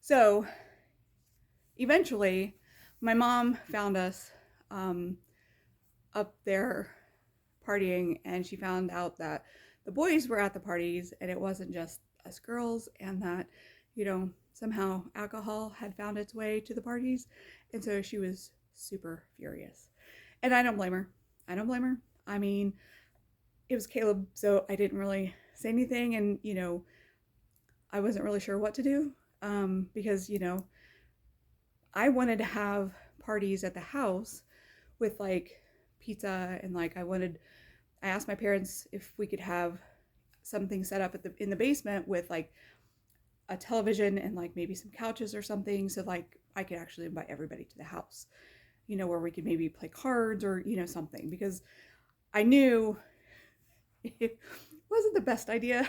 So eventually, my mom found us up there partying, and she found out that the boys were at the parties and it wasn't just us girls, and that, somehow alcohol had found its way to the parties. And so she was super furious. And I don't blame her. I don't blame her. I mean, it was Caleb, so I didn't really say anything, and I wasn't really sure what to do, because I wanted to have parties at the house with like pizza, and like I asked my parents if we could have something set up in the basement with like a television and like maybe some couches or something, so like I could actually invite everybody to the house, where we could maybe play cards or something, because I knew it wasn't the best idea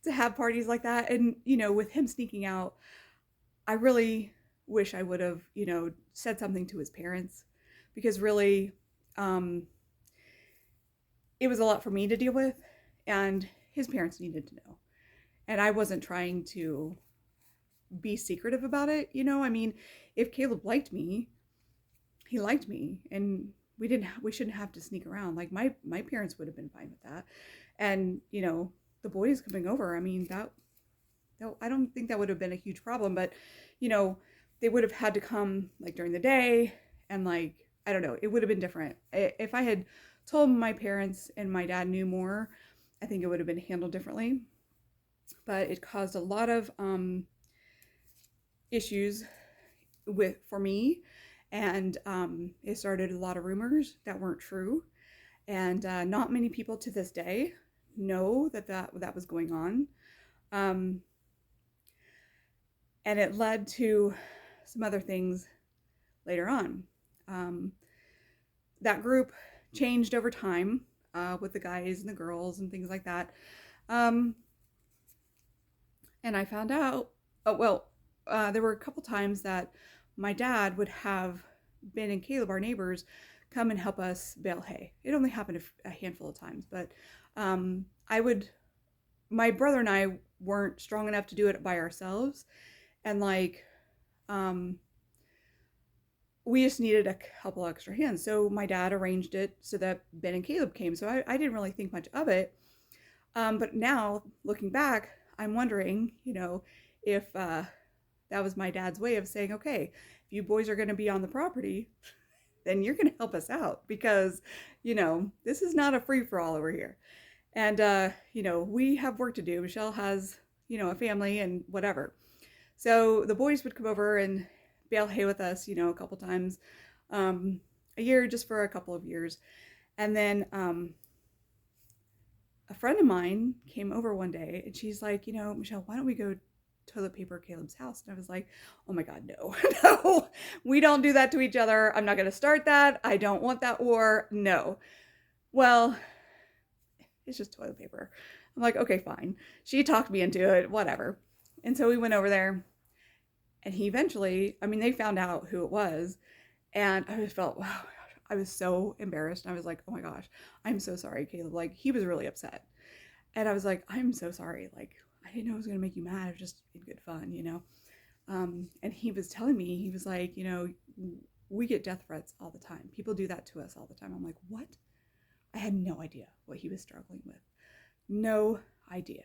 to have parties like that. And with him sneaking out, I really wish I would have said something to his parents, because really, um, it was a lot for me to deal with, and his parents needed to know. And I wasn't trying to be secretive about it. I mean, if Caleb liked me, he liked me, and we shouldn't have to sneak around. Like my parents would have been fine with that. And the boys coming over, I mean, that I don't think that would have been a huge problem, but you know they would have had to come like during the day, and like I don't know, it would have been different. If I had told my parents and my dad knew more, I think it would have been handled differently. But it caused a lot of issues for me, and it started a lot of rumors that weren't true, and not many people to this day know that was going on, um, and it led to some other things later on. Um, that group changed over time, with the guys and the girls and things like that. Um, and I found out, oh, well, there were a couple times that my dad would have Ben and Caleb, our neighbors, come and help us bale hay. It only happened a handful of times, but I would, my brother and I weren't strong enough to do it by ourselves. And like, um, we just needed a couple extra hands. So my dad arranged it so that Ben and Caleb came. So I didn't really think much of it. But now looking back, I'm wondering, if that was my dad's way of saying, okay, if you boys are going to be on the property, then you're going to help us out, because, this is not a free for all over here. And, we have work to do. Michelle has, a family and whatever. So the boys would come over and bale hay with us, a couple times a year, just for a couple of years. And then a friend of mine came over one day, and she's like, Michelle, why don't we go toilet paper Caleb's house? And I was like, oh my God, no, no, we don't do that to each other. I'm not going to start that. I don't want that war. No. Well, it's just toilet paper. I'm like, okay, fine. She talked me into it, whatever. And so we went over there, and he eventually, I mean, they found out who it was, and I just felt, wow, I was so embarrassed. And I was like, oh my gosh, I'm so sorry, Caleb. Like, he was really upset. And I was like, I'm so sorry. Like, I didn't know it was going to make you mad. It was just in good fun. And he was telling me, he was like, we get death threats all the time. People do that to us all the time. I'm like, what? I had no idea what he was struggling with. No idea.